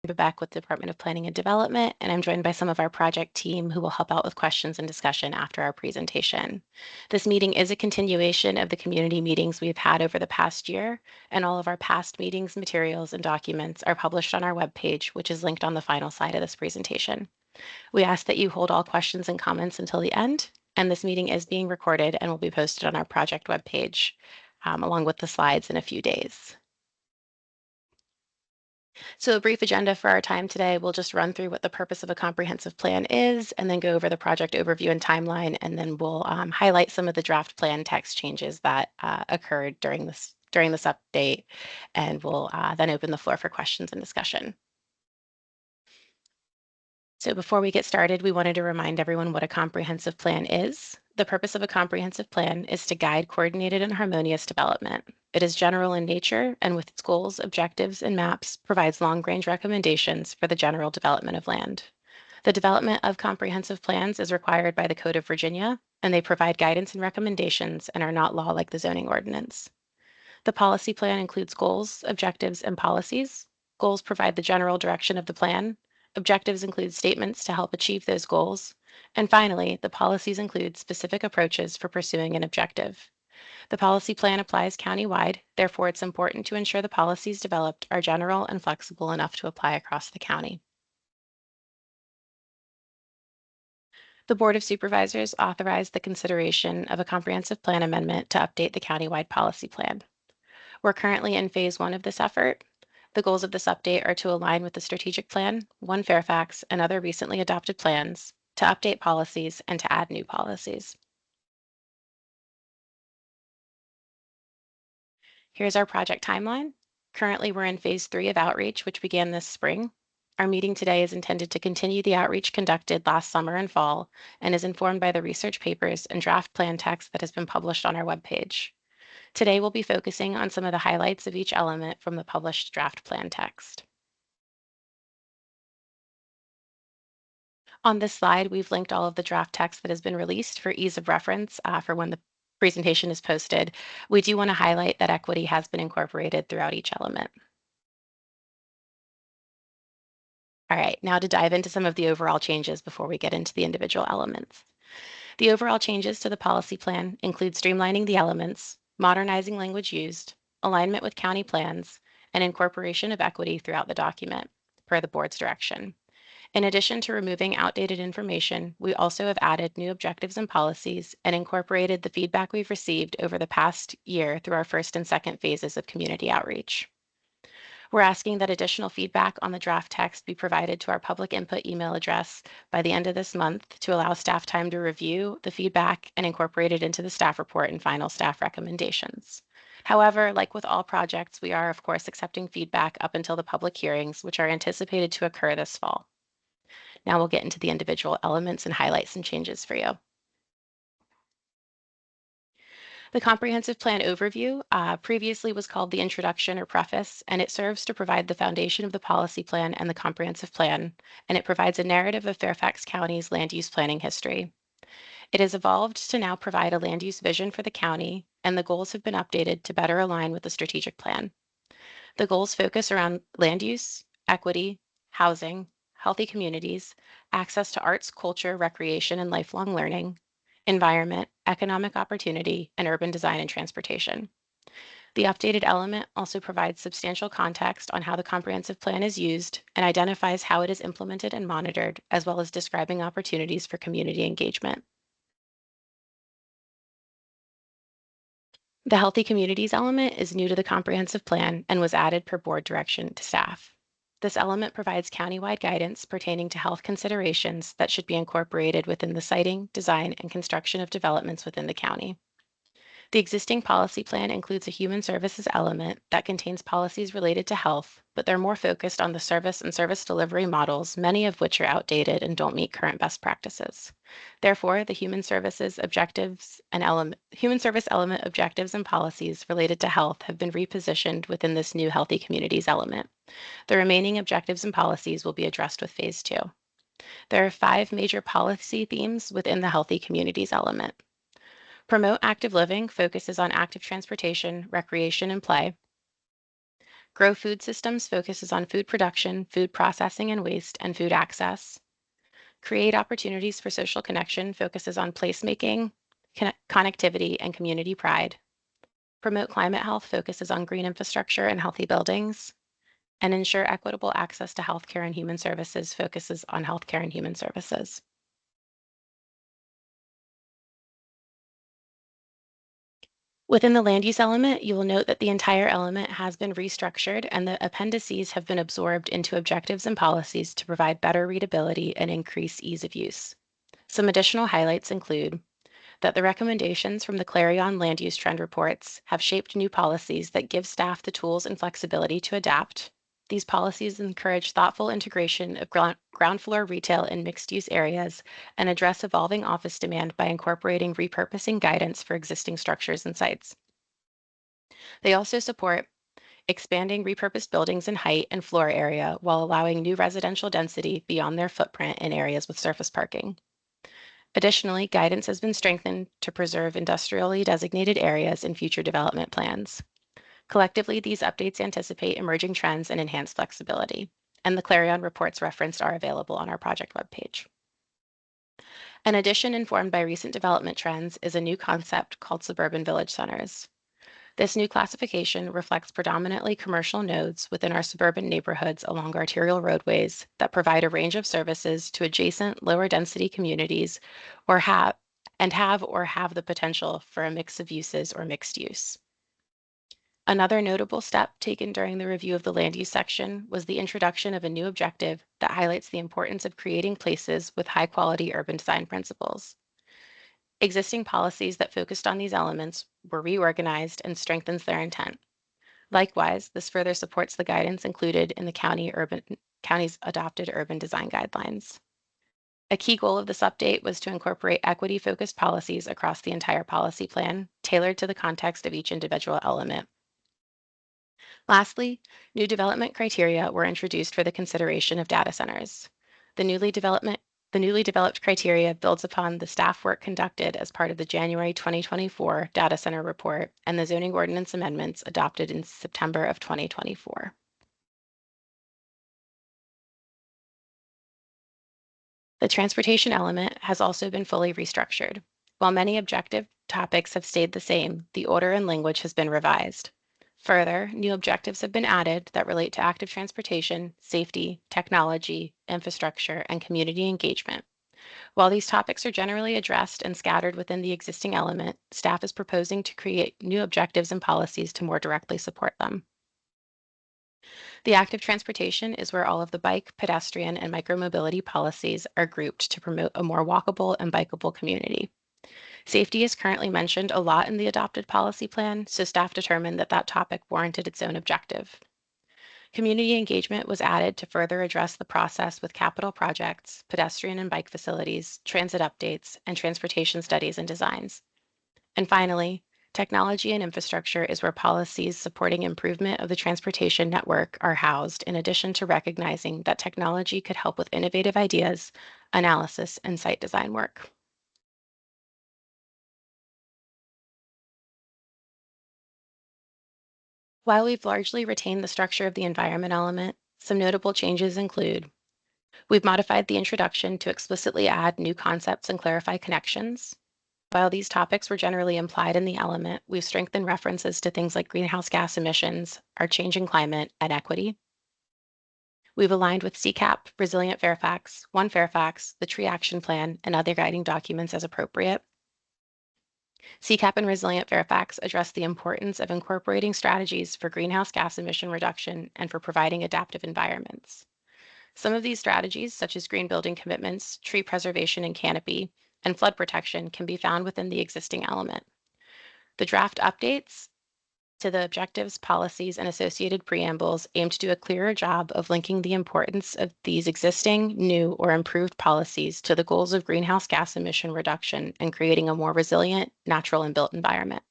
Back with the Department of Planning and Development, and I'm joined by some of our project team who will help out with questions and discussion after our presentation. This meeting is a continuation of the community meetings we've had over the past year, and all of our past meetings, materials, and documents are published on our webpage, which is linked on the final slide of this presentation. We ask that you hold all questions and comments until the end, and this meeting is being recorded and will be posted on our project webpage, along with the slides in a few days. So a brief agenda for our time today, we'll just run through what the purpose of a comprehensive plan is, and then go over the project overview and timeline, and then we'll highlight some of the draft plan text changes that occurred during this update, and we'll then open the floor for questions and discussion. So before we get started, we wanted to remind everyone what a comprehensive plan is. The purpose of a comprehensive plan is to guide coordinated and harmonious development. It is general in nature and with its goals, objectives, and maps provides long-range recommendations for the general development of land. The development of comprehensive plans is required by the Code of Virginia, and they provide guidance and recommendations and are not law like the zoning ordinance. The policy plan includes goals, objectives, and policies. Goals provide the general direction of the plan. Objectives include statements to help achieve those goals. And finally, the policies include specific approaches for pursuing an objective. The policy plan applies countywide, therefore it's important to ensure the policies developed are general and flexible enough to apply across the county. The Board of Supervisors authorized the consideration of a comprehensive plan amendment to update the countywide policy plan. We're currently in phase 1 of this effort. The goals of this update are to align with the strategic plan, One Fairfax, and other recently adopted plans, to update policies and to add new policies. Here's our project timeline. Currently, we're in phase 3 of outreach, which began this spring. Our meeting today is intended to continue the outreach conducted last summer and fall and is informed by the research papers and draft plan text that has been published on our webpage. Today, we'll be focusing on some of the highlights of each element from the published draft plan text. On this slide, we've linked all of the draft text that has been released for ease of reference for when the presentation is posted. We do want to highlight that equity has been incorporated throughout each element. All right, now to dive into some of the overall changes before we get into the individual elements. The overall changes to the policy plan include streamlining the elements, modernizing language used, alignment with county plans, and incorporation of equity throughout the document, per the board's direction. In addition to removing outdated information, we also have added new objectives and policies and incorporated the feedback we've received over the past year through our first and second phases of community outreach. We're asking that additional feedback on the draft text be provided to our public input email address by the end of this month to allow staff time to review the feedback and incorporate it into the staff report and final staff recommendations. However, like with all projects, we are of course accepting feedback up until the public hearings, which are anticipated to occur this fall. Now we'll get into the individual elements and highlight some changes for you. The comprehensive plan overview previously was called the introduction or preface, and it serves to provide the foundation of the policy plan and the comprehensive plan, and it provides a narrative of Fairfax County's land use planning history. It has evolved to now provide a land use vision for the county, and the goals have been updated to better align with the strategic plan. The goals focus around land use, equity, housing, healthy communities, access to arts, culture, recreation, and lifelong learning, environment, economic opportunity, and urban design and transportation. The updated element also provides substantial context on how the comprehensive plan is used and identifies how it is implemented and monitored, as well as describing opportunities for community engagement. The Healthy Communities element is new to the comprehensive plan and was added per board direction to staff. This element provides countywide guidance pertaining to health considerations that should be incorporated within the siting, design, and construction of developments within the county. The existing policy plan includes a human services element that contains policies related to health, but they're more focused on the service and service delivery models, many of which are outdated and don't meet current best practices. Therefore, the human service element objectives and policies related to health have been repositioned within this new Healthy Communities element. The remaining objectives and policies will be addressed with phase 2. There are 5 major policy themes within the Healthy Communities element. Promote active living focuses on active transportation, recreation, and play. Grow Food Systems focuses on food production, food processing and waste, and food access. Create Opportunities for Social Connection focuses on placemaking, connectivity, and community pride. Promote Climate Health focuses on green infrastructure and healthy buildings. And Ensure Equitable Access to Healthcare and Human Services focuses on healthcare and human services. Within the land use element, you will note that the entire element has been restructured and the appendices have been absorbed into objectives and policies to provide better readability and increase ease of use. Some additional highlights include that the recommendations from the Clarion Land Use Trend Reports have shaped new policies that give staff the tools and flexibility to adapt. These policies encourage thoughtful integration of ground floor retail in mixed use areas and address evolving office demand by incorporating repurposing guidance for existing structures and sites. They also support expanding repurposed buildings in height and floor area while allowing new residential density beyond their footprint in areas with surface parking. Additionally, guidance has been strengthened to preserve industrially designated areas in future development plans. Collectively, these updates anticipate emerging trends and enhance flexibility, and the Clarion reports referenced are available on our project webpage. An addition informed by recent development trends is a new concept called suburban village centers. This new classification reflects predominantly commercial nodes within our suburban neighborhoods along arterial roadways that provide a range of services to adjacent lower density communities or have the potential for a mix of uses or mixed use. Another notable step taken during the review of the land use section was the introduction of a new objective that highlights the importance of creating places with high quality urban design principles. Existing policies that focused on these elements were reorganized and strengthens their intent. Likewise, this further supports the guidance included in the county's adopted urban design guidelines. A key goal of this update was to incorporate equity-focused policies across the entire policy plan, tailored to the context of each individual element. Lastly, new development criteria were introduced for the consideration of data centers. The newly developed criteria builds upon the staff work conducted as part of the January 2024 data center report and the zoning ordinance amendments adopted in September of 2024. The transportation element has also been fully restructured. While many objective topics have stayed the same, the order and language has been revised. Further, new objectives have been added that relate to active transportation, safety, technology, infrastructure, and community engagement. While these topics are generally addressed and scattered within the existing element, staff is proposing to create new objectives and policies to more directly support them. The active transportation is where all of the bike, pedestrian, and micromobility policies are grouped to promote a more walkable and bikeable community. Safety is currently mentioned a lot in the adopted policy plan, so staff determined that that topic warranted its own objective. Community engagement was added to further address the process with capital projects, pedestrian and bike facilities, transit updates, and transportation studies and designs. And finally, technology and infrastructure is where policies supporting improvement of the transportation network are housed, in addition to recognizing that technology could help with innovative ideas, analysis, and site design work. While we've largely retained the structure of the environment element, some notable changes include we've modified the introduction to explicitly add new concepts and clarify connections. While these topics were generally implied in the element, we've strengthened references to things like greenhouse gas emissions, our changing climate, and equity. We've aligned with CCAP, Resilient Fairfax, One Fairfax, the Tree Action Plan, and other guiding documents as appropriate. CCAP and Resilient Fairfax address the importance of incorporating strategies for greenhouse gas emission reduction and for providing adaptive environments. Some of these strategies, such as green building commitments, tree preservation and canopy, and flood protection, can be found within the existing element. The draft updates to the objectives, policies, and associated preambles aim to do a clearer job of linking the importance of these existing, new, or improved policies to the goals of greenhouse gas emission reduction and creating a more resilient, natural, and built environment.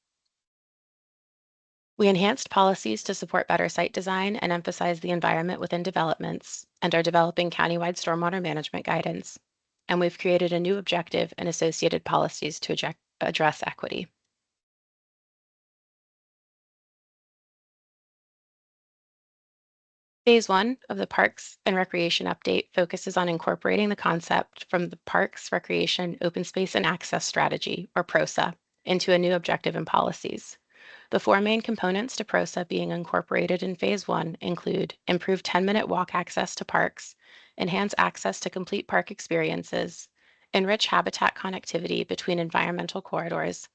We enhanced policies to support better site design and emphasize the environment within developments and are developing countywide stormwater management guidance. And we've created a new objective and associated policies to address equity. Phase 1 of the Parks and Recreation update focuses on incorporating the concept from the Parks, Recreation, Open Space, and Access Strategy, or PROSA, into a new objective and policies. The four main components to PROSA being incorporated in Phase 1 include improved 10-minute walk access to parks, enhance access to complete park experiences, enrich habitat connectivity between environmental corridors,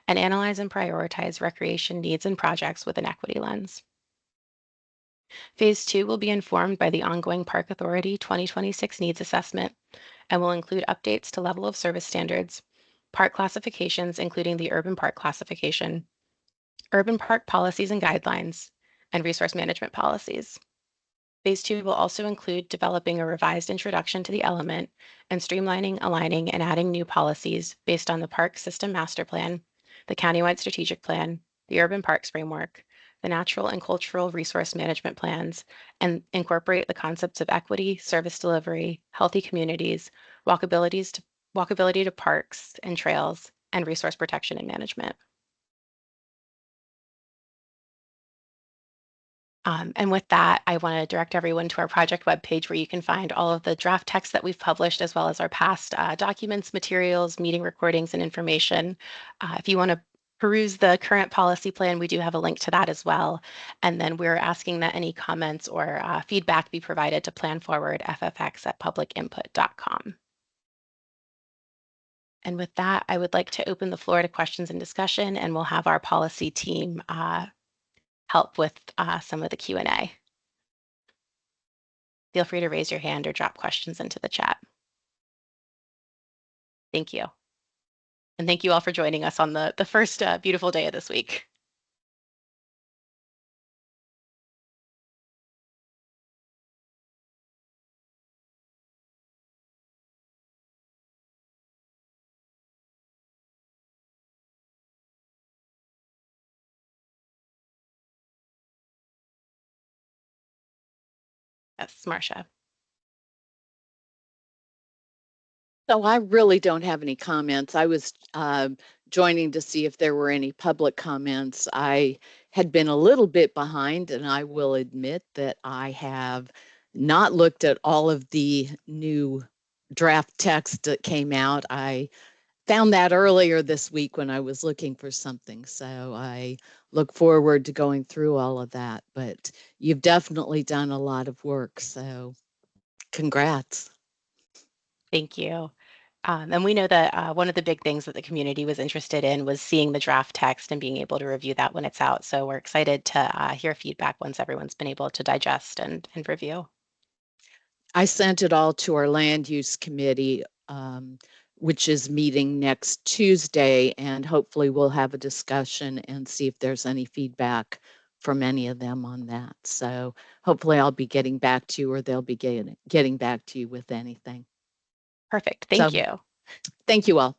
and analyze and prioritize recreation needs and projects with an equity lens. Phase 2 will be informed by the ongoing Park Authority 2026 needs assessment and will include updates to level of service standards, park classifications, including the urban park classification, urban park policies and guidelines, and resource management policies. Phase 2 will also include developing a revised introduction to the element and streamlining, aligning, and adding new policies based on the Park System Master Plan, the Countywide Strategic Plan, the Urban Parks Framework, the Natural and Cultural Resource Management Plans, and incorporate the concepts of equity, service delivery, healthy communities, walkability to parks and trails, and resource protection and management. And with that, I want to direct everyone to our project webpage where you can find all of the draft text that we've published, as well as our past documents, materials, meeting recordings, and information. If you want to peruse the current policy plan, we do have a link to that as well. And then we're asking that any comments or feedback be provided to planforward@ffxeffectiveandefficientgovernment.com. And with that, I would like to open the floor to questions and discussion, and we'll have our policy team help with some of the Q&A. Feel free to raise your hand or drop questions into the chat. Thank you. And thank you all for joining us on the first beautiful day of this week. Yes, Marcia. So I really don't have any comments. I was joining to see if there were any public comments. I had been a little bit behind, and I will admit that I have not looked at all of the new draft text that came out. I found that earlier this week when I was looking for something. So I look forward to going through all of that. But you've definitely done a lot of work. So congrats. Thank you. And we know that one of the big things that the community was interested in was seeing the draft text and being able to review that when it's out. So we're excited to hear feedback once everyone's been able to digest and review. I sent it all to our land use committee, which is meeting next Tuesday, and hopefully we'll have a discussion and see if there's any feedback from any of them on that. So hopefully I'll be getting back to you, or they'll be getting back to you with anything. Perfect. Thank you. Thank you all.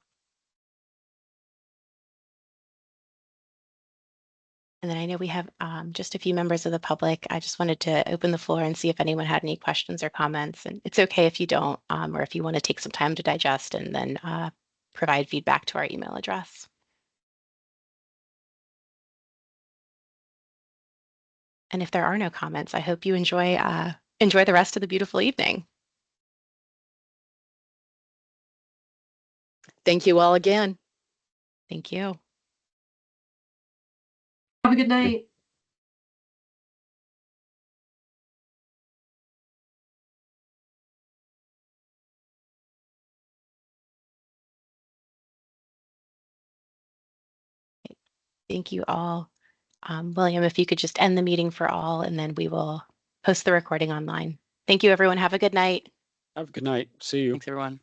And then I know we have just a few members of the public. I just wanted to open the floor and see if anyone had any questions or comments. And it's okay if you don't, or if you want to take some time to digest and then provide feedback to our email address. And if there are no comments, I hope you enjoy the rest of the beautiful evening. Thank you all again. Thank you. Have a good night. Thank you all. William, if you could just end the meeting for all, and then we will post the recording online. Thank you, everyone. Have a good night. Have a good night. See you. Thanks, everyone.